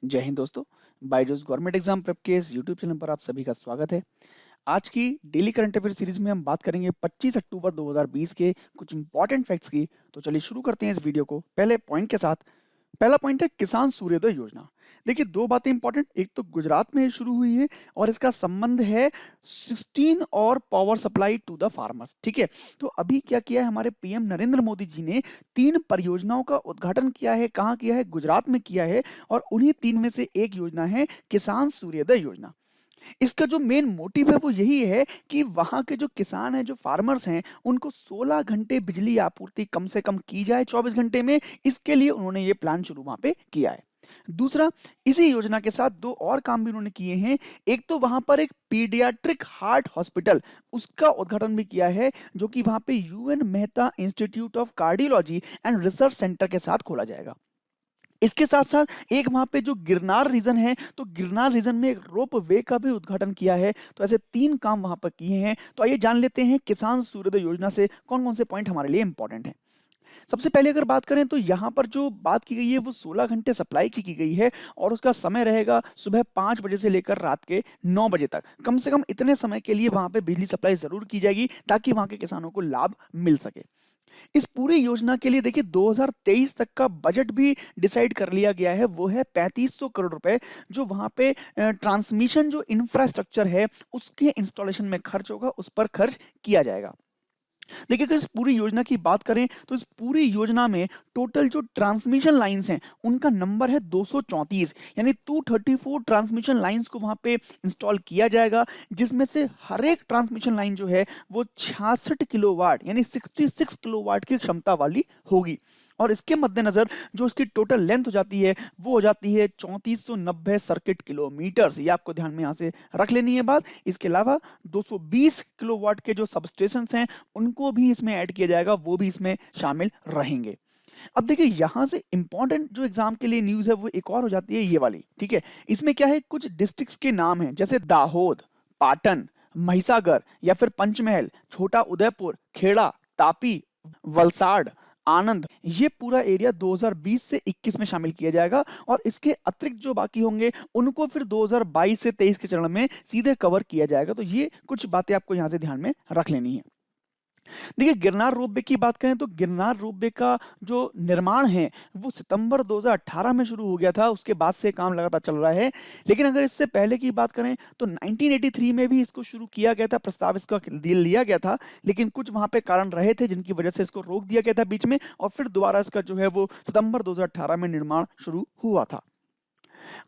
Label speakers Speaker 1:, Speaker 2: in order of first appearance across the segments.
Speaker 1: जय हिंद दोस्तों। Byju's government exam prep के इस यूट्यूब चैनल पर आप सभी का स्वागत है। आज की डेली करंट अफेयर सीरीज में हम बात करेंगे 25 अक्टूबर 2020 के कुछ इंपॉर्टेंट फैक्ट्स की। तो चलिए शुरू करते हैं इस वीडियो को पहले पॉइंट के साथ। पहला पॉइंट है किसान सूर्योदय योजना। देखिए दो बातें इंपॉर्टेंट, एक तो गुजरात में ये शुरू हुई है और इसका संबंध है 16 और power supply to the farmers. ठीक है, तो अभी क्या किया है हमारे पीएम नरेंद्र मोदी जी ने, तीन परियोजनाओं का उद्घाटन किया है। कहाँ किया है? गुजरात में किया है। और उन्हीं तीन में से एक योजना है किसान सूर्योदय योजना। इसका जो मेन मोटिव है वो यही है कि वहाँ के जो किसान हैं, जो फार्मर्स हैं, उनको 16 घंटे बिजली आपूर्ति कम से कम की जाए 24 घंटे में। इसके लिए उन्होंने ये प्लान शुरू वहाँ पे किया है। दूसरा, इसी योजना के साथ दो और काम भी उन्होंने किए हैं। एक तो वहाँ पर एक पीडियाट्रिक हार्ट हॉस्पिटल, उसका उद्घाटन भी किया है, जो कि वहाँ पे UN Mehta institute of cardiology and research centre के साथ खोला जाएगा। इसके साथ साथ एक वहां पे जो गिरनार रीजन है, तो गिरनार रीजन में एक रोप वे का भी उद्घाटन किया है। तो ऐसे तीन काम वहां पर किए हैं। तो आइए जान लेते हैं किसान सूर्योदय योजना से कौन कौन से पॉइंट हमारे लिए इंपॉर्टेंट हैं। सबसे पहले अगर बात करें तो यहाँ पर जो बात की गई है वो 16 घंटे सप्लाई की गई है और उसका समय रहेगा सुबह 5 बजे से लेकर रात के 9 बजे तक। कम से कम इतने समय के लिए वहां पे बिजली सप्लाई जरूर की जाएगी ताकि वहां के किसानों को लाभ मिल सके। इस पूरी योजना के लिए देखिए 2023 तक का बजट भी डिसाइड कर लिया गया है, वो है 3500 करोड़ रुपए, जो वहां पे ट्रांसमिशन जो इंफ्रास्ट्रक्चर है उसके इंस्टॉलेशन में खर्च होगा, उस पर खर्च किया जाएगा। देखिए अगर इस पूरी योजना की बात करें तो इस पूरी योजना में टोटल जो ट्रांसमिशन लाइंस हैं उनका नंबर है 234, यानी 234 ट्रांसमिशन लाइंस को वहां पे इंस्टॉल किया जाएगा, जिसमें से हर एक ट्रांसमिशन लाइन जो है वो 66 किलोवाट यानी 66 किलोवाट की क्षमता वाली होगी। और इसके मद्देनजर जो इसकी टोटल लेंथ हो जाती है वो हो जाती है 3490 सर्किट किलोमीटर्स। ये आपको ध्यान में यहाँ से रख लेनी है बात। इसके अलावा 220 किलोवाट के जो सबस्टेशन हैं उनको भी इसमें ऐड किया जाएगा, वो भी इसमें शामिल रहेंगे। अब देखिए यहां से इंपॉर्टेंट जो एग्जाम के लिए न्यूज है वो एक और हो जाती है ये वाली। ठीक है, इसमें क्या है, कुछ डिस्ट्रिक्ट्स के नाम हैं जैसे दाहोद, पाटन, महिसागर या फिर पंचमहल, छोटा उदयपुर, खेड़ा, तापी, वलसाड़, आनंद। ये पूरा एरिया 2020 से 21 में शामिल किया जाएगा और इसके अतिरिक्त जो बाकी होंगे उनको फिर 2022 से 23 के चरण में सीधे कवर किया जाएगा। तो ये कुछ बातें आपको यहां से ध्यान में रख लेनी है। देखिए गिरनार रोपवे की बात करें तो गिरनार रोपवे का जो निर्माण है वो सितंबर 2018 में शुरू हो गया था, उसके बाद से काम लगातार चल रहा है। लेकिन अगर इससे पहले की बात करें तो 1983 में भी इसको शुरू किया गया था, प्रस्ताव इसका लिया गया था, लेकिन कुछ वहां पे कारण रहे थे जिनकी वजह से इसको रोक दिया गया था बीच में, और फिर दोबारा इसका जो है वो सितंबर 2018 में निर्माण शुरू हुआ था।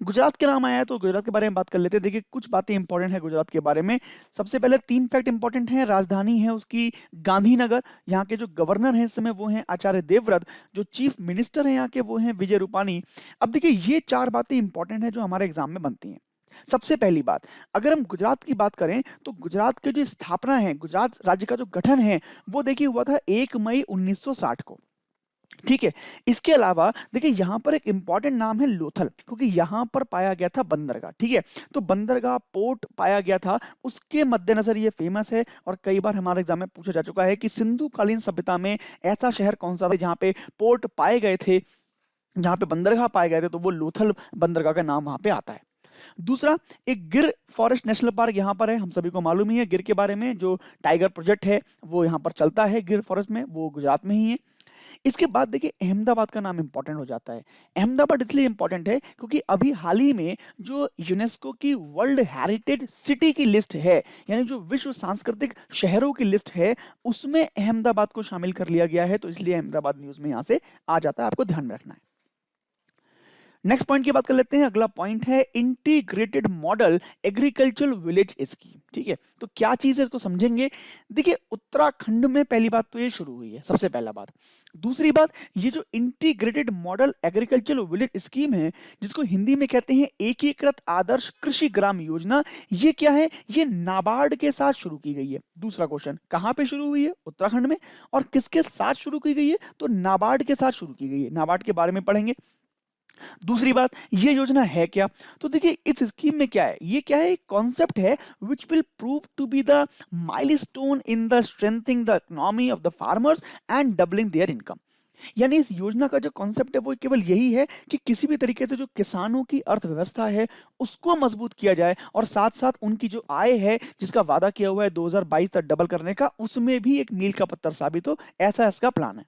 Speaker 1: गुजरात के नाम आया है तो गुजरात के बारे में बात कर लेते हैं। देखिए कुछ बातें इंपॉर्टेंट है गुजरात के बारे में। सबसे पहले तीन फैक्ट इंपॉर्टेंट हैं। राजधानी है उसकी गांधीनगर, यहाँ के जो गवर्नर हैं इस समय वो हैं आचार्य देवव्रत, जो चीफ मिनिस्टर हैं यहाँ के वो हैं विजय रूपानी। अब देखिए ये चार बातें इंपॉर्टेंट है जो हमारे एग्जाम में बनती हैं। सबसे पहली बात, अगर हम गुजरात की बात करें तो गुजरात की जो स्थापना है, गुजरात राज्य का जो गठन है वो देखिए हुआ था 1 मई 1960 को। ठीक है, इसके अलावा देखिए यहां पर एक इंपॉर्टेंट नाम है लोथल, क्योंकि यहां पर पाया गया था बंदरगाह। ठीक है, तो बंदरगाह पोर्ट पाया गया था, उसके मद्देनजर ये फेमस है। और कई बार हमारे एग्जाम में पूछा जा चुका है कि सिंधु कालीन सभ्यता में ऐसा शहर कौन सा था जहां पे पोर्ट पाए गए थे, जहां पे बंदरगाह पाए गए थे, तो वो लोथल बंदरगाह का नाम वहां पे आता है। दूसरा, एक गिर फॉरेस्ट नेशनल पार्क यहाँ पर है, हम सभी को मालूम ही है गिर के बारे में, जो टाइगर प्रोजेक्ट है वो यहाँ पर चलता है गिर फॉरेस्ट में, वो गुजरात में ही है। इसके बाद देखिए अहमदाबाद का नाम इंपॉर्टेंट हो जाता है। अहमदाबाद इसलिए इंपॉर्टेंट है क्योंकि अभी हाल ही में जो यूनेस्को की वर्ल्ड हेरिटेज सिटी की लिस्ट है, यानी जो विश्व सांस्कृतिक शहरों की लिस्ट है, उसमें अहमदाबाद को शामिल कर लिया गया है। तो इसलिए अहमदाबाद न्यूज में यहां से आ जाता है, आपको ध्यान में रखना है। नेक्स्ट पॉइंट की बात कर लेते हैं। अगला पॉइंट है integrated model agricultural village scheme. ठीक है, तो क्या चीज है इसको समझेंगे। देखिए उत्तराखंड में पहली बात तो ये शुरू हुई है, सबसे पहला बात। दूसरी बात, ये जो integrated model agricultural village scheme है, जिसको हिंदी में कहते हैं एकीकृत आदर्श कृषि ग्राम योजना, ये क्या है, ये नाबार्ड के साथ शुरू की गई है। दूसरा क्वेश्चन, कहां पे शुरू हुई है? उत्तराखंड में। और किसके साथ शुरू की गई है? तो नाबार्ड के साथ शुरू की गई है। नाबार्ड के बारे में पढ़ेंगे। दूसरी बात, ये योजना है क्या? तो देखिए इस स्कीम में क्या है, ये क्या है, एक कॉन्सेप्ट है which will prove to be the milestone in the strengthening the economy of the farmers and doubling their income. यानी इस योजना का जो कॉन्सेप्ट है वो केवल यही है कि किसी भी तरीके से जो किसानों की अर्थव्यवस्था है उसको मजबूत किया जाए और साथ-साथ उनकी जो आय है जिसका वादा किया हुआ है 2022 तक डबल करने का उसमें भी एक मील का पत्थर साबित हो, ऐसा इसका प्लान है।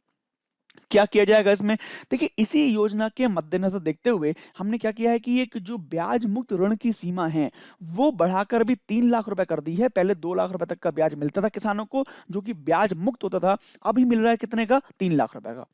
Speaker 1: क्या किया जाएगा इसमें? देखिए इसी योजना के मद्देनज़र देखते हुए हमने क्या किया है कि एक जो ब्याज मुक्त ऋण की सीमा है, वो बढ़ाकर भी 3 लाख रुपए कर दी है। पहले 2 लाख रुपए तक का ब्याज मिलता था किसानों को, जो कि ब्याज मुक्त होता था। अभी मिल रहा है कितने का? 3 लाख रुपए का।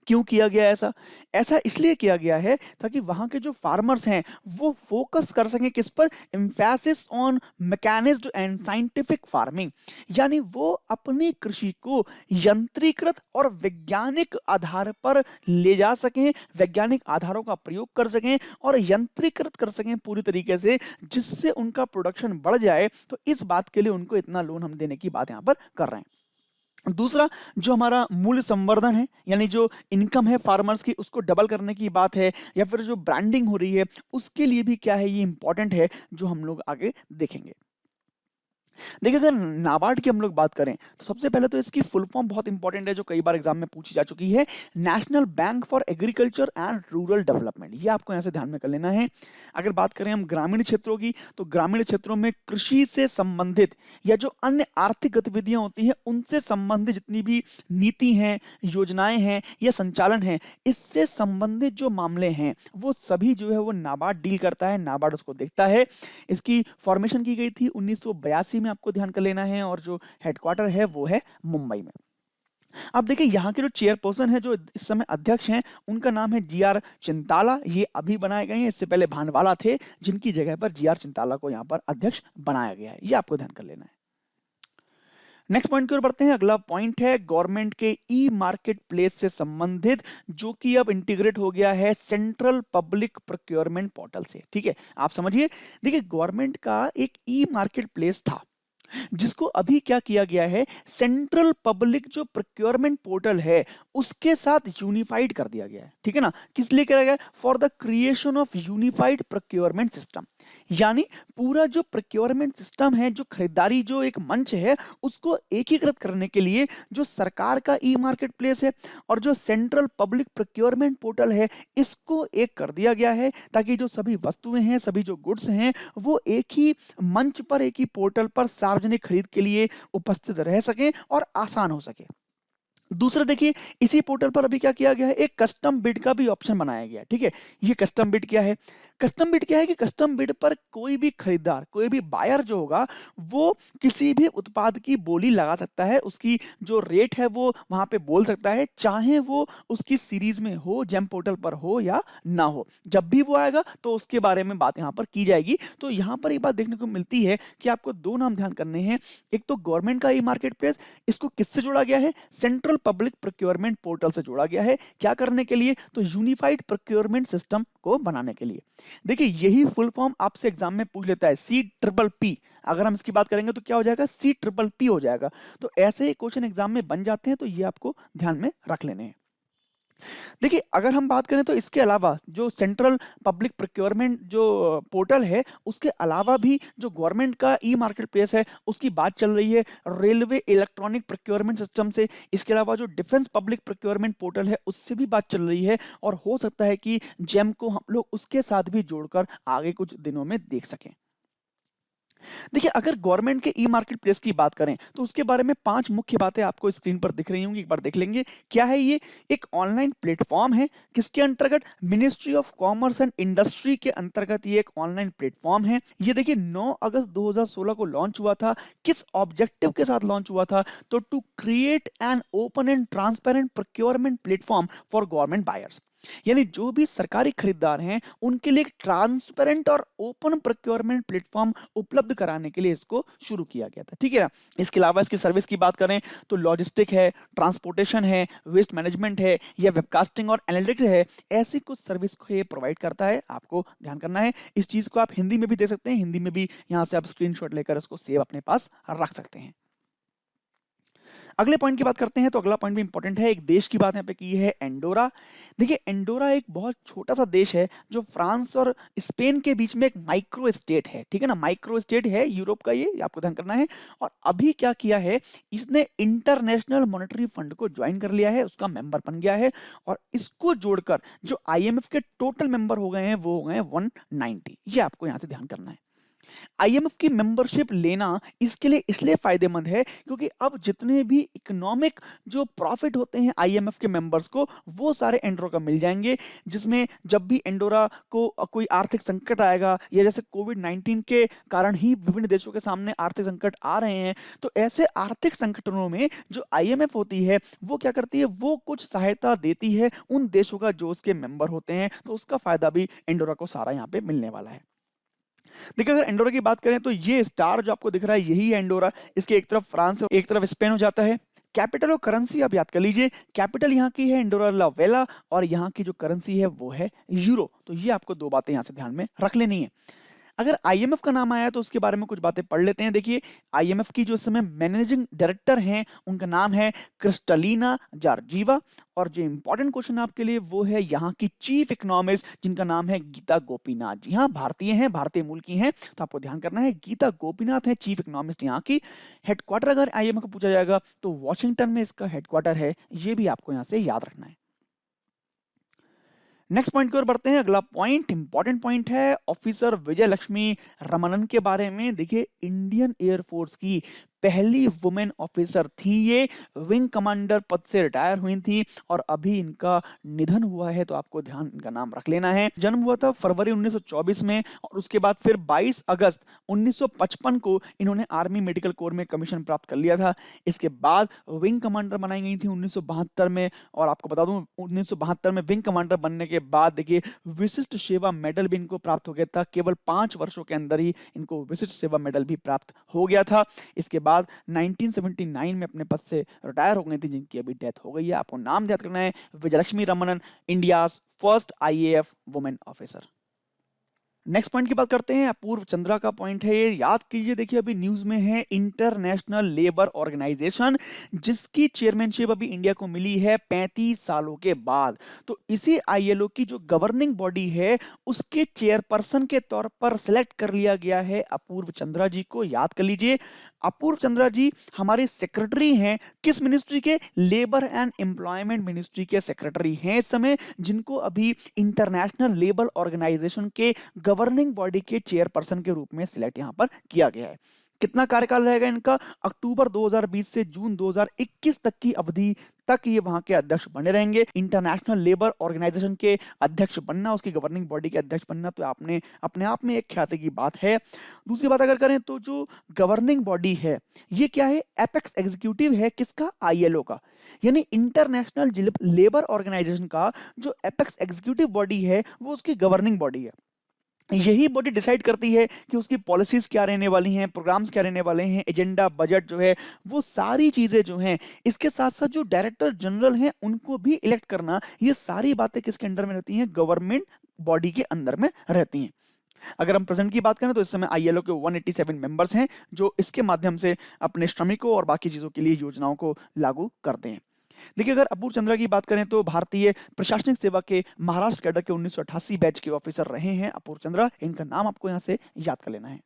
Speaker 1: क्यों किया गया ऐसा? ऐसा इसलिए किया गया है ताकि वहाँ के जो फार्मर्स हैं, वो फ़ोकस कर सकें किस पर? Emphasis on mechanised and scientific farming. यानी वो अपनी कृषि को यंत्रीकृत और वैज्ञानिक आधार पर ले जा सकें, वैज्ञानिक आधारों का प्रयोग कर सकें और यंत्रीकृत कर सकें पूरी तरीके से, जिससे उनका प्रोडक्शन बढ़ जाए। तो इस बात के लिए उनको इतना लोन हम देने की बात यहाँ पर कर रहे हैं। दूसरा जो हमारा मूल्य संवर्धन है, यानी जो इनकम है फार्मर्स की उसको डबल करने की बात है, या फिर जो ब्रांडिंग हो रही है उसके लिए भी क्या है ये इंपॉर्टेंट है, जो हम लोग आगे देखेंगे। देखिए अगर नाबार्ड की हम लोग बात करें तो सबसे पहले तो इसकी फुल फॉर्म बहुत इंपॉर्टेंट है, जो कई बार एग्जाम में पूछी जा चुकी है। National bank for agriculture and rural development, ये आपको यहाँ से ध्यान में कर लेना है। अगर बात करें हम ग्रामीण क्षेत्रों की, तो ग्रामीण क्षेत्रों में कृषि से संबंधित या जो अन्य आर्थिक गतिविधियां होती हैं उनसे संबंधित जितनी भी नीति हैं, योजनाएं हैं या संचालन है, इससे संबंधित जो मामले हैं वो सभी जो है वो नाबार्ड डील करता है, नाबार्ड उसको देखता है। इसकी फॉर्मेशन की गई थी 1982 में, आपको ध्यान कर लेना है, और जो हेडक्वार्टर है वो है मुंबई में। अब देखिए यहाँ के जो चेयरपर्सन है, जो इस समय अध्यक्ष हैं, उनका नाम है जीआर चिंताला। ये अभी बनाए गए हैं, इससे पहले भानवाला थे जिनकी जगह पर जीआर चिंताला को यहाँ पर अध्यक्ष बनाया गया है। ये आपको ध्यान कर लेना है। नेक्स्ट पॉइंट की ओर बढ़ते हैं। अगला पॉइंट है गवर्नमेंट के ई मार्केट प्लेस से संबंधित, जो कि अब इंटीग्रेट हो गया है सेंट्रल पब्लिक प्रोक्योरमेंट पोर्टल से। ठीक है, आप समझिए। देखिए गवर्नमेंट का एक ई मार्केट प्लेस था, जिसको अभी क्या किया गया है, सेंट्रल पब्लिक जो प्रोक्योरमेंट पोर्टल है उसके साथ यूनिफाइड कर दिया गया है। ठीक है ना? किस लिए किया गया? For the creation of unified procurement system. यानी पूरा जो प्रोक्योरमेंट सिस्टम है, जो खरीदारी जो एक मंच है, उसको एकीकृत करने के लिए जो सरकार का ई मार्केट प्लेस है और जो सेंट्रल पब्लिक प्रोक्योरमेंट पोर्टल है, इसको एक कर दिया गया है, ताकि जो सभी वस्तुएं हैं, सभी जो गुड्स हैं, वो एक ही मंच पर, एक ही पोर्टल पर सार्वजनिक खरीद के लिए उपस्थित रह सकें और आसान हो सके। दूसरा देखिए, इसी पोर्टल पर अभी क्या किया गया है, एक कस्टम बिड का भी ऑप्शन बनाया गया है। ठीक है, ये कस्टम बिड क्या है? कस्टम बिड क्या है कि कस्टम बिड पर कोई भी खरीदार, कोई भी बायर जो होगा, वो किसी भी उत्पाद की बोली लगा सकता है, उसकी जो रेट है वो वहां पे बोल सकता है, चाहे वो उसकी सीरीज में हो, जेम पोर्टल पर हो या ना हो। जब भी वो आएगा तो उसके बारे में बात यहाँ पर की जाएगी। तो यहाँ पर एक बात देखने को मिलती है कि आपको दो नाम ध्यान करने हैं। एक तो गवर्नमेंट का ई मार्केट प्लेस, इसको किससे जोड़ा गया है? सेंट्रल पब्लिक प्रोक्योरमेंट पोर्टल से जोड़ा गया है। क्या करने के लिए? तो यूनिफाइड प्रोक्योरमेंट सिस्टम को बनाने के लिए। देखिए यही फुल फॉर्म आपसे एग्जाम में पूछ लेता है, सी ट्रिपल पी। अगर हम इसकी बात करेंगे तो क्या हो जाएगा? सी ट्रिपल पी हो जाएगा। तो ऐसे ही क्वेश्चन एग्जाम में बन जाते हैं, तो ये आपको ध्यान में रख लेने हैं। देखिए अगर हम बात करें तो इसके अलावा जो सेंट्रल पब्लिक प्रोक्योरमेंट जो पोर्टल है, उसके अलावा भी जो गवर्नमेंट का ई मार्केट प्लेस है उसकी बात चल रही है रेलवे इलेक्ट्रॉनिक प्रोक्योरमेंट सिस्टम से। इसके अलावा जो डिफेंस पब्लिक प्रोक्योरमेंट पोर्टल है उससे भी बात चल रही है, और हो सकता है कि जेम को हम लोग उसके साथ भी जोड़कर आगे कुछ दिनों में देख सकें। देखिए अगर गवर्नमेंट के ई मार्केट प्लेस की बात करें तो उसके बारे में 5 मुख्य बातें आपको स्क्रीन पर दिख रही होंगी, एक बार देख लेंगे। क्या है ये? एक ऑनलाइन प्लेटफॉर्म है। किसके अंतर्गत? Ministry of commerce and industry के अंतर्गत ये एक ऑनलाइन प्लेटफॉर्म है। ये देखिए 9 अगस्त 2016 को लॉन्च हुआ था। किस ऑब्जेक्टिव के साथ लॉन्च हुआ था? तो to create an open and transparent procurement platform for government buyers. यानी जो भी सरकारी खरीदार हैं उनके लिए एक ट्रांसपेरेंट और ओपन प्रोक्योरमेंट प्लेटफॉर्म उपलब्ध कराने के लिए इसको शुरू किया गया था। ठीक है ना? इसके अलावा इसकी सर्विस की बात करें तो लॉजिस्टिक है, ट्रांसपोर्टेशन है, वेस्ट मैनेजमेंट है, या वेबकास्टिंग और एनालिटिक्स है। ऐसी कुछ सर्विस को ये प्रोवाइड करता है, आपको ध्यान करना है। इस चीज को आप हिंदी में भी दे सकते हैं, हिंदी में भी यहाँ से आप स्क्रीनशॉट लेकर इसको सेव अपने पास रख सकते हैं। अगले पॉइंट की बात करते हैं तो अगला पॉइंट भी इंपॉर्टेंट है, एक देश की बात यहाँ पे की है, एंडोरा। देखिए एंडोरा एक बहुत छोटा सा देश है जो फ्रांस और स्पेन के बीच में एक माइक्रो स्टेट है, ठीक है ना, माइक्रो स्टेट है यूरोप का, ये आपको ध्यान करना है। और अभी क्या किया है, इसने इंटरनेशनल मॉनेटरी फंड को ज्वाइन कर लिया है, उसका मेंबर बन गया है। और इसको जोड़कर जो आईएमएफ के टोटल मेंबर हो गए हैं वो हो गए हैं 190। ये आपको यहाँ से ध्यान करना है। आईएमएफ की मेंबरशिप लेना इसके लिए इसलिए फायदेमंद है क्योंकि अब जितने भी इकोनॉमिक जो प्रॉफिट होते हैं आईएमएफ के मेंबर्स को वो सारे एंडोरा को मिल जाएंगे, जिसमें जब भी एंडोरा को कोई आर्थिक संकट आएगा या जैसे कोविड 19 के कारण ही विभिन्न देशों के सामने आर्थिक संकट आ रहे हैं, तो ऐसे आर्थिक संकटों में जो आईएमएफ होती है वो क्या करती है, वो कुछ सहायता देती है उन देशों का जो उसके मेंबर होते हैं, तो उसका फायदा भी एंडोरा को सारा यहाँ पे मिलने वाला है। देखिए अगर एंडोरा की बात करें तो ये स्टार जो आपको दिख रहा है यही है एंडोरा, इसके एक तरफ फ्रांस एक तरफ स्पेन हो जाता है। कैपिटल और करेंसी आप याद कर लीजिए, कैपिटल यहाँ की है एंडोरा ला वेला और यहाँ की जो करेंसी है वो है यूरो। तो ये आपको दो बातें यहाँ से ध्यान में रख लेनी है। अगर आईएमएफ का नाम आया तो उसके बारे में कुछ बातें पढ़ लेते हैं। देखिए आईएमएफ की जो इस समय मैनेजिंग डायरेक्टर हैं उनका नाम है क्रिस्टलीना जॉर्जीवा। और जो इंपॉर्टेंट क्वेश्चन आपके लिए वो है यहाँ की चीफ इकोनॉमिस्ट जिनका नाम है गीता गोपीनाथ जी। हाँ भारतीय हैं, भारतीय मूल की हैं, तो आपको ध्यान करना है गीता गोपीनाथ है चीफ इकोनॉमिस्ट यहाँ की। हेडक्वार्टर अगर आईएमएफ का पूछा जाएगा तो वॉशिंगटन में इसका हेडक्वार्टर है, ये भी आपको यहाँ से याद रखना है। नेक्स्ट पॉइंट की ओर बढ़ते हैं। अगला पॉइंट इंपॉर्टेंट पॉइंट है ऑफिसर विजय लक्ष्मी रमनन के बारे में। देखिए इंडियन एयरफोर्स की पहली वुमेन ऑफिसर थी ये, विंग कमांडर पद से रिटायर हुई थी और अभी इनका निधन हुआ है, तो आपको ध्यान इनका नाम रख लेना है। जन्म हुआ था फरवरी 1924 में और उसके बाद फिर 22 अगस्त 1955 को इन्होंने आर्मी मेडिकल कोर में कमीशन प्राप्त कर लिया था। इसके बाद विंग कमांडर बनाई गई थी 1972 में। और आपको बता दूं 1972 में विंग कमांडर बनने के बाद देखिए विशिष्ट सेवा मेडल भी इनको प्राप्त हो गया था, केवल 5 वर्षों के अंदर ही इनको विशिष्ट सेवा मेडल भी प्राप्त हो गया था। इसके बाद 1979 में अपने पद से रिटायर हो गई थी, जिनकी अभी डेथ हो गई है। आपको नाम याद करना है Vijayalakshmi Ramanan, India first IAF women officer. Next point की बात करते हैं, अपूर्व चंद्रा का पॉइंट है ये, याद कीजिए। देखिए अभी न्यूज में है इंटरनेशनल लेबर ऑर्गेनाइजेशन, जिसकी चेयरमैनशिप अभी इंडिया को मिली है 35 सालों के बाद। तो इसी आईएलओ की जो गवर्निंग बॉडी है उसके चेयरपर्सन के तौर पर सिलेक्ट कर लिया गया है अपूर्व चंद्रा जी को, याद कर लीजिए। अपूर्व चंद्रा जी हमारे सेक्रेटरी हैं, किस मिनिस्ट्री के, लेबर एंड एम्प्लॉयमेंट मिनिस्ट्री के सेक्रेटरी हैं इस समय, जिनको अभी इंटरनेशनल लेबर ऑर्गेनाइजेशन के गवर्निंग बॉडी के चेयरपर्सन के रूप में सिलेक्ट यहां पर किया गया है। कितना कार्यकाल रहेगा इनका, अक्टूबर 2020 से जून 2021 तक की अवधि तक ये वहां के अध्यक्ष बने रहेंगे। इंटरनेशनल लेबर ऑर्गेनाइजेशन के अध्यक्ष बनना, उसकी गवर्निंग बॉडी के अध्यक्ष बनना, तो आपने अपने आप में एक ख्याति की बात है। दूसरी बात अगर करें तो जो गवर्निंग बॉडी है ये क्या है, एपेक्स एग्जीक्यूटिव है, किसका, आईएलओ का। यानी इंटरनेशनल लेबर ऑर्गेनाइजेशन का जो एपेक्स एग्जीक्यूटिव बॉडी है वो उसकी गवर्निंग बॉडी है। यही बॉडी डिसाइड करती है कि उसकी पॉलिसीज क्या रहने वाली हैं, प्रोग्राम्स क्या रहने वाले हैं, एजेंडा, बजट जो है, वो सारी चीजें जो हैं। इसके साथ साथ जो डायरेक्टर जनरल हैं उनको भी इलेक्ट करना, ये सारी बातें किसके अंडर में रहती हैं, गवर्नमेंट बॉडी के अंदर में रहती हैं। अगर हम प्रेजेंट की बात करें तो इस समय आईएलओ के 187 मेंबर्स हैं जो इसके माध्यम से अपने श्रमिकों और बाकी चीजों के लिए योजनाओं को लागू करते हैं। देखिए अगर अपूर्व चंद्रा की बात करें तो भारतीय प्रशासनिक सेवा के महाराष्ट्र कैडर के 1988 बैच के ऑफिसर रहे हैं अपूर्व चंद्रा, इनका नाम आपको यहां से याद कर लेना है।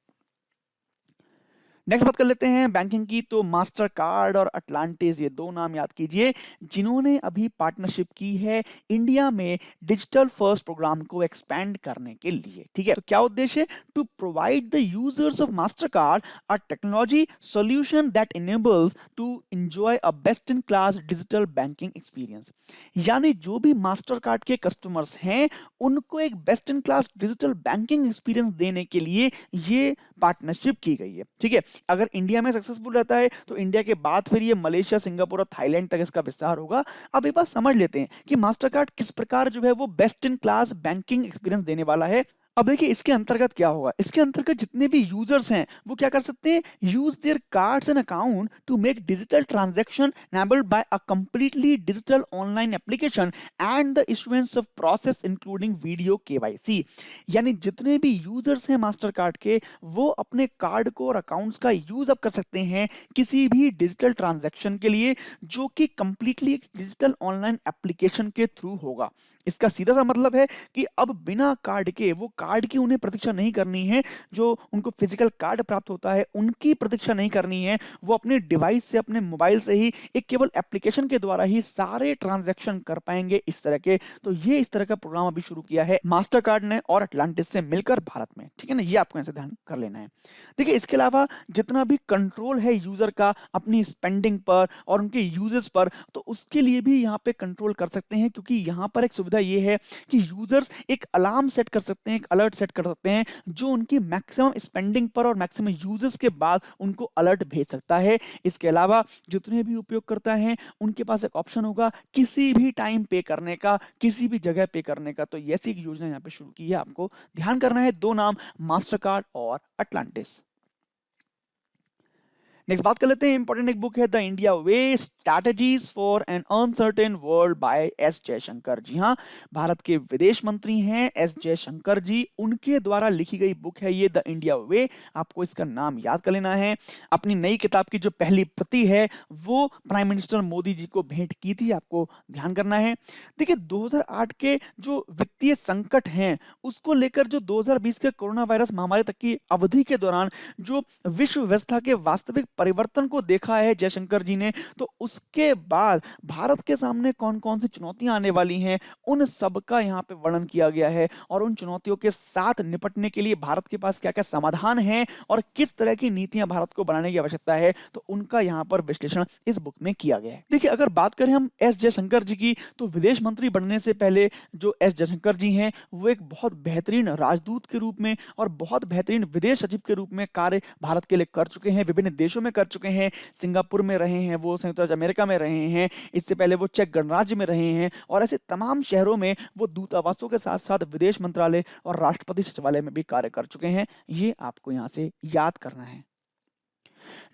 Speaker 1: नेक्स्ट बात कर लेते हैं बैंकिंग की, तो मास्टर कार्ड और अटलांटिस, ये दो नाम याद कीजिए जिन्होंने अभी पार्टनरशिप की है इंडिया में डिजिटल फर्स्ट प्रोग्राम को एक्सपेंड करने के लिए। ठीक है, तो क्या उद्देश्य है, to provide the users of Mastercard a technology solution that enables to enjoy a best in class digital banking experience. यानी जो भी मास्टर कार्ड के कस्टमर्स हैं उनको एक best in class digital banking experience देने के लिए ये पार्टनरशिप की गई है। ठीक है, अगर इंडिया में सक्सेसफुल रहता है तो इंडिया के बाद फिर ये मलेशिया, सिंगापुर और थाईलैंड तक इसका विस्तार होगा। अब एक बात समझ लेते हैं कि मास्टर कार्ड किस प्रकार जो है वो best in class banking experience देने वाला है। अब देखिए इसके अंतर्गत क्या होगा, इसके अंतर्गत जितने भी यूजर्स हैं वो क्या कर सकते हैं, use their cards and account to make digital transaction enabled by a completely digital online application and the issuance of process including video KYC। यानी जितने भी यूजर्स हैं मास्टर कार्ड के, वो अपने कार्ड को और अकाउंट्स का यूज अब कर सकते हैं किसी भी डिजिटल ट्रांजैक्शन के लिए, जो कि कंप्लीटली एक डिजिटल ऑनलाइन एप्लीकेशन के थ्रू होगा। इसका सीधा सा मतलब है कि अब बिना कार्ड के, वो कार्ड की उन्हें प्रतीक्षा नहीं करनी है, जो उनको फिजिकल कार्ड प्राप्त होता है उनकी प्रतीक्षा नहीं करनी है, वो अपने डिवाइस से, अपने मोबाइल से ही एक केवल एप्लीकेशन के द्वारा ही सारे ट्रांजैक्शन कर पाएंगे इस तरह के। तो ये इस तरह का प्रोग्राम अभी शुरू किया है मास्टर कार्ड ने और अटलांटिस से मिलकर भारत में, ठीक है ना, ये आपको ऐसे ध्यान कर लेना है। देखिए इसके अलावा जितना भी कंट्रोल है यूजर का अपनी स्पेंडिंग पर और उनके यूजेस पर, तो उसके लिए भी यहाँ पे कंट्रोल कर सकते हैं, क्योंकि यहाँ पर एक सुविधा ये है कि यूजर्स एक अलार्म सेट कर सकते हैं, एक अलर्ट सेट कर सकते हैं, जो उनकी मैक्सिमम स्पेंडिंग पर और मैक्सिमम यूजेस के बाद उनको अलर्ट भेज सकता है। इसके अलावा जितने भी उपयोगकर्ता हैं उनके पास एक ऑप्शन होगा किसी भी टाइम पे करने का, किसी भी जगह पे करने का। तो ऐसी एक योजना यहाँ पे शुरू की है, आपको ध्यान करना है, दो नाम, मास्टर कार्ड और अटलांटिस। नेक्स्ट बात कर लेते हैं, इंपॉर्टेंट एक बुक है the India way, strategies for an uncertain world by S Jaishankar. जी हाँ, भारत के विदेश मंत्री हैं एस जयशंकर जी, उनके द्वारा लिखी गई बुक है ये द इंडिया वे। आपको इसका नाम याद कर लेना है। अपनी नई किताब की जो पहली प्रति है वो प्राइम मिनिस्टर मोदी जी को भेंट की थी, आपको ध्यान करना है। देखिए 2008 के जो वित्तीय संकट हैं उसको लेकर, जो 2020 के कोरोना वायरस महामारी तक की अवधि के दौरान जो विश्व व्यवस्था के वास्तविक परिवर्तन को देखा है जयशंकर जी ने, तो उसके बाद भारत के सामने कौन कौन सी चुनौतियां आने वाली हैं उन सब का यहाँ पे वर्णन किया गया है, और उन चुनौतियों के साथ निपटने के लिए भारत के पास क्या क्या समाधान है और किस तरह की नीतियां भारत को बनाने की आवश्यकता है, तो उनका यहाँ पर विश्लेषण इस बुक में किया गया है। देखिए अगर बात करें हम एस जयशंकर जी की, तो विदेश मंत्री बनने से पहले जो एस जयशंकर जी हैं वो एक बहुत बेहतरीन राजदूत के रूप में और बहुत बेहतरीन विदेश सचिव के रूप में कार्य भारत के लिए कर चुके हैं, विभिन्न देशों में कर चुके हैं। सिंगापुर में रहे हैं, वो संयुक्त राज्य अमेरिका में रहे हैं, इससे पहले वो चेक गणराज्य में रहे हैं, और ऐसे तमाम शहरों में वो दूतावासों के साथ साथ विदेश मंत्रालय और राष्ट्रपति सचिवालय में भी कार्य कर चुके हैं। ये आपको यहाँ से याद करना है।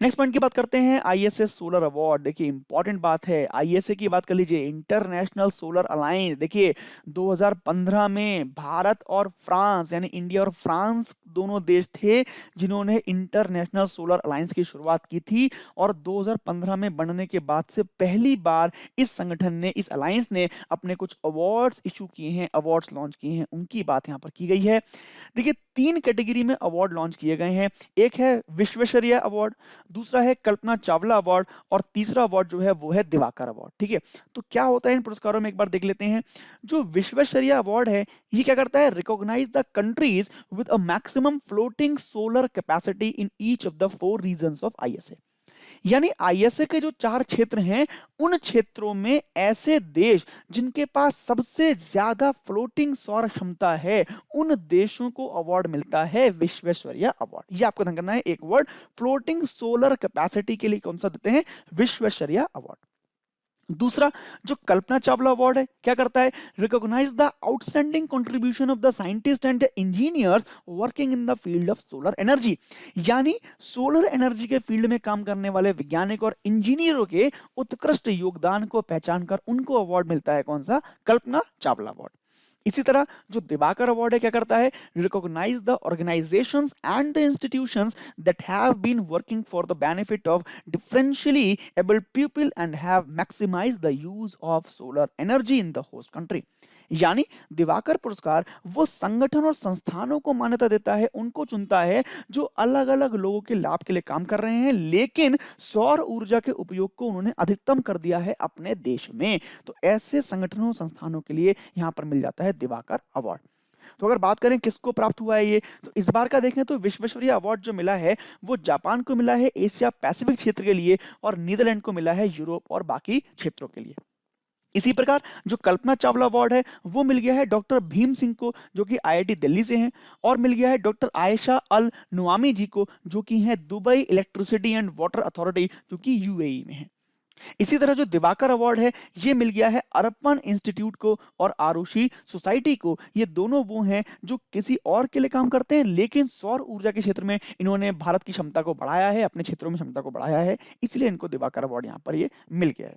Speaker 1: नेक्स्ट पॉइंट की बात करते हैं, आईएसए सोलर अवार्ड। देखिए इंपॉर्टेंट बात है, आईएसए की बात कर लीजिए, इंटरनेशनल सोलर अलायंस। देखिए 2015 में भारत और फ्रांस, यानी इंडिया और फ्रांस दोनों देश थे जिन्होंने इंटरनेशनल सोलर अलायंस की शुरुआत की थी, और 2015 में बनने के बाद से पहली बार इस संगठन ने, इस अलायंस ने अपने कुछ अवार्ड्स इशू किए हैं, अवार्ड्स लॉन्च किए हैं, उनकी बात यहाँ पर की गई है। देखिए 3 कैटेगरी में अवार्ड लॉन्च किए गए हैं, एक है विश्वेश्वरैया अवार्ड, दूसरा है कल्पना चावला अवार्ड, और तीसरा अवार्ड जो है वो है दिवाकर अवार्ड। ठीक है, तो क्या होता है इन पुरस्कारों में एक बार देख लेते हैं। जो विश्वेश्वरैया अवार्ड है ये क्या करता है, recognise the countries with a maximum floating solar capacity in each of the 4 regions of ISA. यानी आईएसए के जो 4 क्षेत्र हैं उन क्षेत्रों में ऐसे देश जिनके पास सबसे ज्यादा फ्लोटिंग सौर क्षमता है, उन देशों को अवार्ड मिलता है विश्वेश्वरैया अवार्ड। ये आपको ध्यान करना है, एक वर्ड, फ्लोटिंग सोलर कैपेसिटी के लिए कौन सा देते हैं, विश्वेश्वरैया अवार्ड। दूसरा जो कल्पना चावला अवार्ड है क्या करता है, recognise the outstanding contribution of the scientist and engineers working in the field of solar energy. यानी सोलर एनर्जी के फील्ड में काम करने वाले वैज्ञानिक और इंजीनियरों के उत्कृष्ट योगदान को पहचान कर उनको अवार्ड मिलता है, कौन सा, कल्पना चावला अवार्ड। इसी तरह जो दिवाकर अवार्ड है क्या करता है, recognise the organisations and the institutions that have been working for the benefit of differentially abled people and have maximised the use of solar energy in the host country. यानी दिवाकर पुरस्कार वो संगठन और संस्थानों को मान्यता देता है, उनको चुनता है जो अलग अलग लोगों के लाभ के लिए काम कर रहे हैं, लेकिन सौर ऊर्जा के उपयोग को उन्होंने अधिकतम कर दिया है अपने देश में। तो ऐसे संगठनों संस्थानों के लिए यहां पर मिल जाता है दिवाकर अवार्ड। तो अगर बात करें किसको प्राप्त हुआ है ये, तो इस बार का देखें तो विश्वेश्वरैया अवार्ड जो मिला है वो जापान को मिला है एशिया पैसिफिक क्षेत्र के लिए, और नीदरलैंड को मिला है यूरोप और बाकी क्षेत्रों के लिए। इसी प्रकार जो कल्पना चावला अवार्ड है वो मिल गया है डॉक्टर भीम सिंह को जो कि आईआईटी दिल्ली से हैं, और मिल गया है डॉक्टर आयशा अल नुआमी जी को जो कि हैं Dubai electricity and water authority जो कि यूएई में है। इसी तरह जो दिवाकर अवार्ड है ये मिल गया है अरपन इंस्टीट्यूट को और आरुषि सोसाइटी को। ये दोनों वो हैं जो किसी और के लिए काम करते हैं, लेकिन सौर ऊर्जा के क्षेत्र में इन्होंने भारत की क्षमता को बढ़ाया है, अपने क्षेत्रों में क्षमता को बढ़ाया है, इसलिए इनको दिवाकर अवार्ड यहाँ पर ये मिल गया है।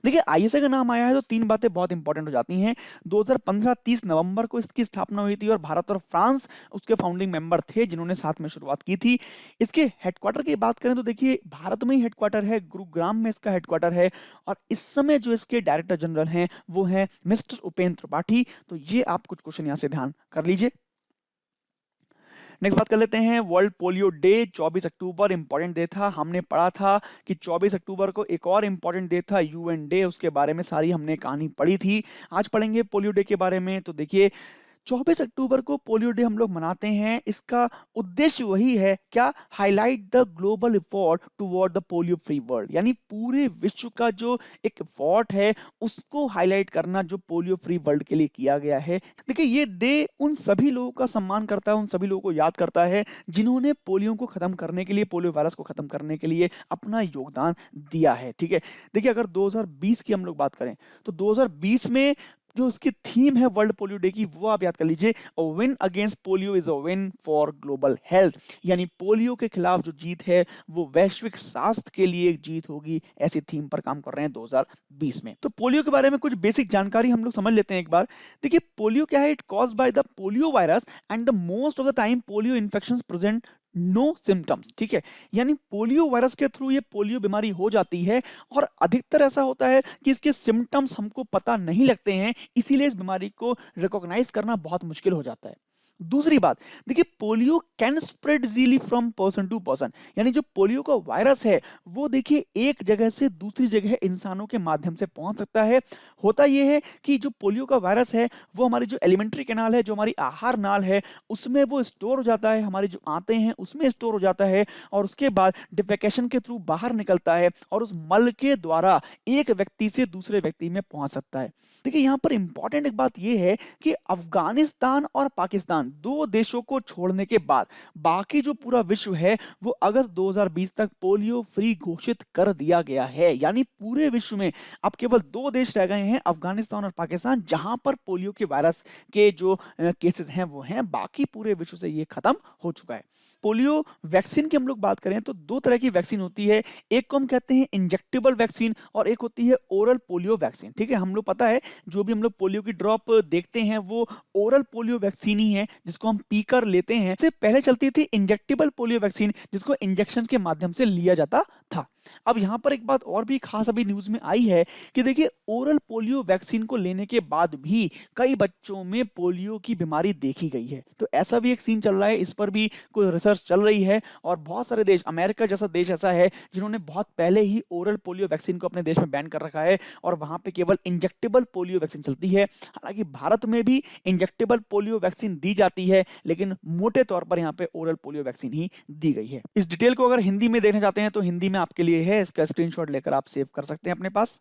Speaker 1: देखिए आईएसए का नाम आया है तो तीन बातें बहुत इंपॉर्टेंट हो जाती हैं। 2015 30 नवंबर को इसकी स्थापना हुई थी और भारत और फ्रांस उसके फाउंडिंग मेंबर थे जिन्होंने साथ में शुरुआत की थी। इसके हेडक्वार्टर की बात करें तो देखिए भारत में ही हेडक्वार्टर है, गुरुग्राम में इसका हेडक्वार्टर है और इस समय जो इसके डायरेक्टर जनरल हैं वो हैं मिस्टर उपेंद्र त्रिपाठी। तो ये आप कुछ क्वेश्चन यहाँ से ध्यान कर लीजिए। नेक्स्ट बात कर लेते हैं वर्ल्ड पोलियो डे। 24 अक्टूबर इंपॉर्टेंट डे था, हमने पढ़ा था कि 24 अक्टूबर को एक और इंपॉर्टेंट डे था यूएन डे, उसके बारे में सारी हमने कहानी पढ़ी थी। आज पढ़ेंगे पोलियो डे के बारे में। तो देखिए 24 अक्टूबर को पोलियो डे हम लोग मनाते हैं, इसका उद्देश्य वही है क्या, highlight the global effort toward the polio free world, यानी पूरे विश्व का जो एक एफर्ट है उसको हाईलाइट करना जो पोलियो फ्री वर्ल्ड के लिए किया गया है। देखिए ये डे उन सभी लोगों का सम्मान करता है, उन सभी लोगों को याद करता है जिन्होंने पोलियो को खत्म करने के लिए, पोलियो वायरस को खत्म करने के लिए अपना योगदान दिया है। ठीक है, देखिए अगर 2020 की हम लोग बात करें तो 2020 में जो उसकी थीम है वर्ल्ड पोलियो डे की वो आप याद कर लीजिए, win against polio is a win for global health, यानी पोलियो के खिलाफ जो जीत है वो वैश्विक स्वास्थ्य के लिए एक जीत होगी, ऐसी थीम पर काम कर रहे हैं 2020 में। तो पोलियो के बारे में कुछ बेसिक जानकारी हम लोग समझ लेते हैं एक बार। देखिए पोलियो क्या है, it caused by the polio virus and the most of the time polio infections present no symptoms. ठीक है, यानी पोलियो वायरस के थ्रू ये पोलियो बीमारी हो जाती है और अधिकतर ऐसा होता है कि इसके सिम्टम्स हमको पता नहीं लगते हैं, इसीलिए इस बीमारी को रिकॉग्नाइज करना बहुत मुश्किल हो जाता है। दूसरी बात, देखिए polio can spread easily from person to person, यानी जो पोलियो का वायरस है वो देखिए एक जगह से दूसरी जगह इंसानों के माध्यम से पहुंच सकता है। होता यह है कि जो पोलियो का वायरस है वो हमारी जो एलिमेंट्री कैनाल है, जो हमारी आहार नाल है, उसमें वो स्टोर हो जाता है, हमारे जो आंतें हैं उसमें स्टोर हो जाता है और उसके बाद डिफेकेशन के थ्रू बाहर निकलता है और उस मल के द्वारा एक व्यक्ति से दूसरे व्यक्ति में पहुंच सकता है। देखिए यहाँ पर इंपॉर्टेंट एक बात यह है कि अफगानिस्तान और पाकिस्तान दो देशों को छोड़ने के बाद बाकी जो पूरा विश्व है वो अगस्त 2020 तक पोलियो फ्री घोषित कर दिया गया है, यानी पूरे विश्व में अब केवल दो देश रह गए हैं, अफगानिस्तान और पाकिस्तान, जहां पर पोलियो के वायरस के जो केसेस हैं वो हैं, बाकी पूरे विश्व से ये खत्म हो चुका है। पोलियो वैक्सीन की हम लोग बात करें तो दो तरह की वैक्सीन होती है, एक को हम कहते हैं इंजेक्टेबल वैक्सीन और एक होती है ओरल पोलियो वैक्सीन। ठीक है, हम लोग पता है जो भी हम लोग पोलियो की ड्रॉप देखते हैं वो ओरल पोलियो वैक्सीन ही है जिसको हम पीकर लेते हैं। इससे पहले चलती थी इंजेक्टेबल पोलियो वैक्सीन जिसको इंजेक्शन के माध्यम से लिया जाता था। अब यहाँ पर एक बात और भी खास अभी न्यूज में आई है कि देखिए ओरल पोलियो वैक्सीन को लेने के बाद भी कई बच्चों में पोलियो की बीमारी देखी गई है। तो ऐसा भी एक सीन चल रहा है, इस पर भी कोई रिसर्च चल रही है और बहुत सारे देश, अमेरिका जैसा देश ऐसा है जिन्होंने बहुत पहले ही ओरल पोलियो वैक्सीन को अपने देश में बैन कर रखा है और वहां पे केवल इंजेक्टेबल पोलियो वैक्सीन चलती है। हालांकि भारत में भी इंजेक्टेबल पोलियो वैक्सीन दी जाती है लेकिन मोटे तौर पर यहाँ पे ओरल पोलियो वैक्सीन ही दी गई है। इस डिटेल को अगर हिंदी में देखना चाहते हैं तो हिंदी में आपके लिए है, इसका स्क्रीनशॉट लेकर आप सेव कर सकते हैं अपने पास।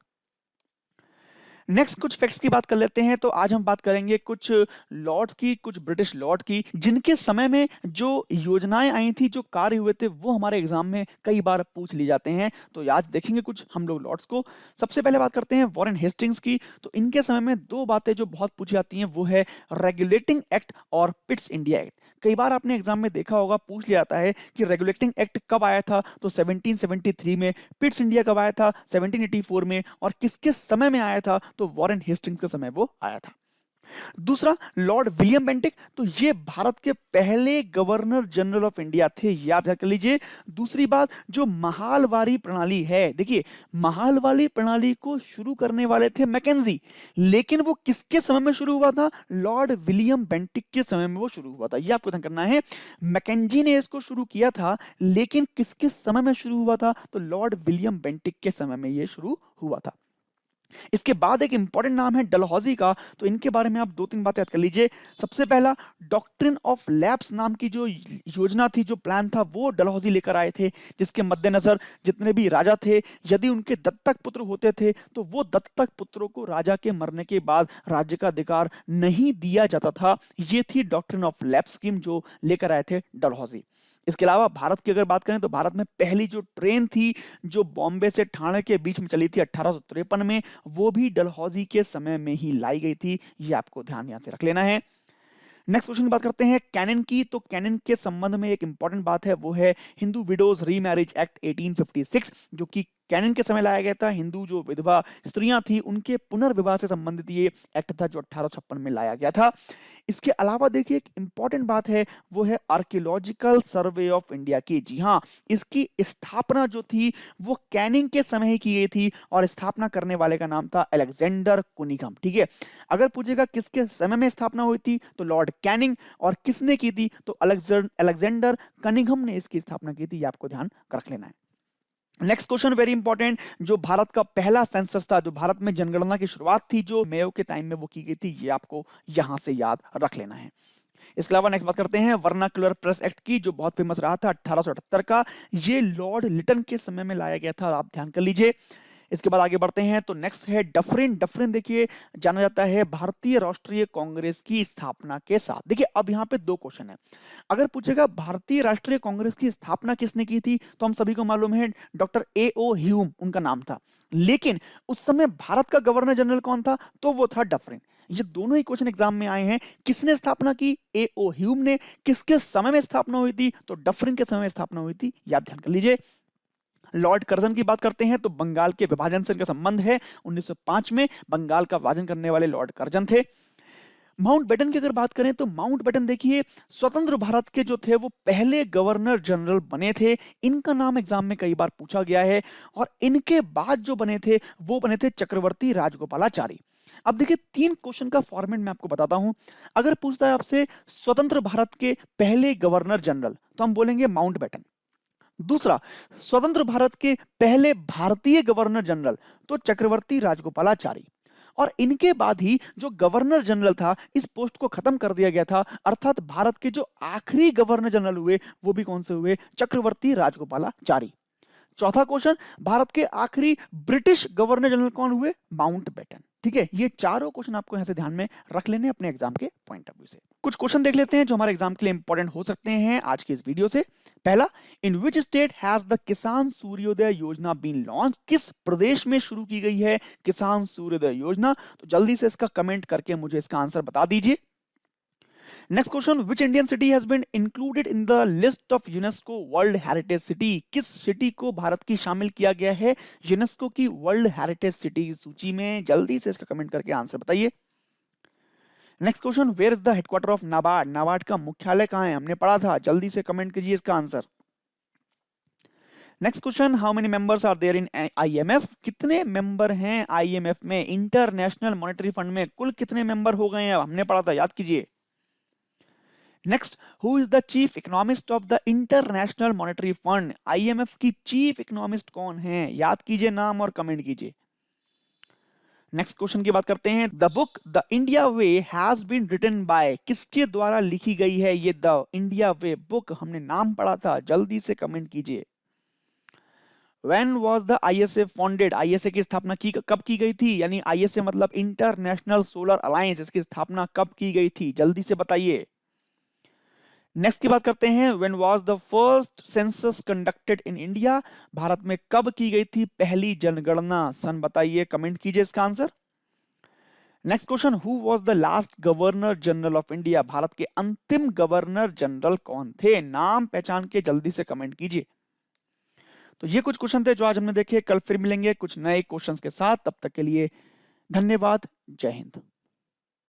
Speaker 1: नेक्स्ट कुछ फैक्ट्स की बात कर लेते हैं। तो आज हम बात करेंगे कुछ लॉर्ड्स की, कुछ ब्रिटिश लॉर्ड की जिनके समय में जो योजनाएं आई थी, जो कार्य हुए थे वो हमारे एग्जाम में कई बार पूछ ली जाते हैं। तो आज देखेंगे कुछ हम लोग लॉर्ड्स को। सबसे पहले बात करते हैं वॉरेन हेस्टिंग्स की। तो इनके समय में दो बातें जो बहुत पूछी जाती हैं वो है रेगुलेटिंग एक्ट और पिट्स इंडिया एक्ट। कई बार आपने एग्जाम में देखा होगा, पूछ लिया जाता है कि रेगुलेटिंग एक्ट कब आया था, तो 1773 में, पिट्स इंडिया कब आया था 1784 में, और किसके समय में आया था, तो वॉरेन हेस्टिंग्स के समय वो आया था। दूसरा लॉर्ड विलियम बेंटिक, तो ये भारत के पहले गवर्नर जनरल ऑफ इंडिया थे, याद कर लीजिए। दूसरी बात, जो महालवारी प्रणाली है, देखिए महालवारी प्रणाली को शुरू करने वाले थे मैकेंजी, लेकिन वो किसके समय में शुरू हुआ था, लॉर्ड विलियम बेंटिक के समय में वो शुरू हुआ था। ये आपको ध्यान करना है, मैकेंजी ने इसको शुरू किया था लेकिन किसके समय में शुरू हुआ था, तो लॉर्ड विलियम बेंटिक के समय में ये शुरू हुआ था। इसके बाद एक इंपॉर्टेंट नाम है डलहौजी का। तो इनके बारे में आप दो तीन बातें याद कर लीजिए। सबसे पहला, डॉक्ट्रिन ऑफ लैप्स नाम की जो योजना थी, जो प्लान था, वो डलहौजी लेकर आए थे, जिसके मद्देनजर जितने भी राजा थे यदि उनके दत्तक पुत्र होते थे तो वो दत्तक पुत्रों को राजा के मरने के बाद राज्य का अधिकार नहीं दिया जाता था। ये थी डॉक्ट्रिन ऑफ लैप्स स्कीम जो लेकर आए थे डलहौजी। इसके अलावा भारत की अगर बात करें तो भारत में पहली जो ट्रेन थी जो बॉम्बे से ठाणे के बीच में चली थी 1853 में, वो भी डलहौजी के समय में ही लाई गई थी। ये आपको ध्यान यहाँ से रख लेना है। नेक्स्ट क्वेश्चन की बात करते हैं कैनन की। तो कैनन के संबंध में एक इंपॉर्टेंट बात है, वो है हिंदू विडोज रीमैरिज एक्ट 1856, जो कि कैनन के समय लाया गया था। हिंदू जो विधवा स्त्रियां थी उनके पुनर्विवाह से संबंधित ये एक्ट था जो 1856 में लाया गया था। इसके अलावा देखिए एक इंपॉर्टेंट बात है, वो है आर्कियोलॉजिकल सर्वे ऑफ इंडिया की। जी हाँ, इसकी स्थापना जो थी वो कैनिंग के समय ही की गई थी और स्थापना करने वाले का नाम था अलेक्जेंडर कुनिघम। ठीक है, अगर पूछेगा किसके समय में स्थापना हुई थी तो लॉर्ड कैनिंग, और किसने की थी तो अलेक्जेंडर कनिघम ने इसकी स्थापना की थी। ये आपको ध्यान रख लेना है। नेक्स्ट क्वेश्चन वेरी इंपॉर्टेंट, जो भारत का पहला सेंसस था, जो भारत में जनगणना की शुरुआत थी जो मेयो के टाइम में वो की गई थी, ये आपको यहां से याद रख लेना है। इसके अलावा नेक्स्ट बात करते हैं वर्नाक्युलर प्रेस एक्ट की, जो बहुत फेमस रहा था 1878 का। ये लॉर्ड लिटन के समय में लाया गया था, आप ध्यान कर लीजिए। इसके बाद आगे बढ़ते हैं तो नेक्स्ट है डफरिन। डफरिन देखिए जाना जाता है भारतीय राष्ट्रीय कांग्रेस की स्थापना के साथ। देखिए अब यहाँ पे दो क्वेश्चन है, अगर पूछेगा भारतीय राष्ट्रीय कांग्रेस की स्थापना किसने की थी तो हम सभी को मालूम है डॉक्टर ए.ओ. ह्यूम उनका नाम था, लेकिन उस समय भारत का गवर्नर जनरल कौन था तो वो था डफरिन। ये दोनों ही क्वेश्चन एग्जाम में आए हैं। किसने स्थापना की, ए.ओ. ह्यूम ने। किसके समय में स्थापना हुई थी तो डफरिन के समय में स्थापना हुई थी, ये आप ध्यान कर लीजिए। लॉर्ड कर्जन की बात करते हैं तो बंगाल के विभाजन से इनका संबंध है। 1905 में बंगाल का विभाजन करने वाले लॉर्ड कर्जन थे। माउंटबेटन की अगर बात करें तो माउंटबेटन देखिए स्वतंत्र भारत के जो थे वो पहले गवर्नर जनरल बने थे। इनका नाम एग्जाम में कई बार पूछा गया है, और इनके बाद जो बने थे वो बने थे चक्रवर्ती राजगोपालाचारी। अब देखिए तीन क्वेश्चन का फॉर्मेट मैं आपको बताता हूं। अगर पूछता है आपसे स्वतंत्र भारत के पहले गवर्नर जनरल तो हम बोलेंगे माउंटबेटन। दूसरा, स्वतंत्र भारत के पहले भारतीय गवर्नर जनरल तो चक्रवर्ती राजगोपालाचारी। और इनके बाद ही जो गवर्नर जनरल था इस पोस्ट को खत्म कर दिया गया था, अर्थात भारत के जो आखिरी गवर्नर जनरल हुए वो भी कौन से हुए, चक्रवर्ती राजगोपालाचारी। चौथा क्वेश्चन, भारत के आखिरी ब्रिटिश गवर्नर जनरल कौन हुए, माउंटबेटन। ठीक है, ये चारों क्वेश्चन आपको यहां से ध्यान में रख लेने अपने एग्जाम के पॉइंट ऑफ व्यू से। कुछ क्वेश्चन देख लेते हैं जो हमारे एग्जाम के लिए इंपॉर्टेंट हो सकते हैं आज की इस वीडियो से। पहला, इन विच स्टेट हैज द किसान सूर्योदय योजना बीन लॉन्च। किस प्रदेश में शुरू की गई है किसान सूर्योदय योजना, तो जल्दी से इसका कमेंट करके मुझे इसका आंसर बता दीजिए। Next question, which Indian city has been included in the list of UNESCO world heritage city. किस सिटी को भारत की शामिल किया गया है यूनेस्को की वर्ल्ड हेरिटेज सिटी की सूची में, जल्दी से इसका कमेंट करके आंसर बताइए। Next question, where is the headquarter of NABARD. NABARD का मुख्यालय कहां है, हमने पढ़ा था, जल्दी से कमेंट कीजिए इसका answer. Next question, how many members are there in IMF. कितने मेंबर हैं आईएमएफ में, इंटरनेशनल मॉनेटरी फंड में कुल कितने मेंबर हो गए हैं, हमने पढ़ा था, याद कीजिए। Next, who is the chief economist of the international monetary fund. IMF की चीफ इकोनॉमिस्ट कौन है, याद कीजिए नाम और कमेंट कीजिए। नेक्स्ट क्वेश्चन की बात करते हैं, the book the India way has been written by. किसके द्वारा लिखी गई है ये द इंडिया वे बुक, हमने नाम पढ़ा था, जल्दी से कमेंट कीजिए। When was the ISA founded? ISA की स्थापना कब की गई थी, यानी ISA मतलब इंटरनेशनल सोलर अलायंस, इसकी स्थापना कब की गई थी, जल्दी से बताइए। नेक्स्ट की बात करते हैं, when was the first census conducted in India. Bharat में कब की गई थी पहली जनगणना, सन बताइए, कमेंट कीजिए इसका answer. Next question, who was the last governor general of India. Bharat के अंतिम गवर्नर जनरल कौन थे, नाम पहचान के जल्दी से कमेंट कीजिए। तो ये कुछ क्वेश्चन थे जो आज हमने देखे। कल फिर मिलेंगे कुछ नए क्वेश्चंस के साथ, तब तक के लिए धन्यवाद, जय हिंद।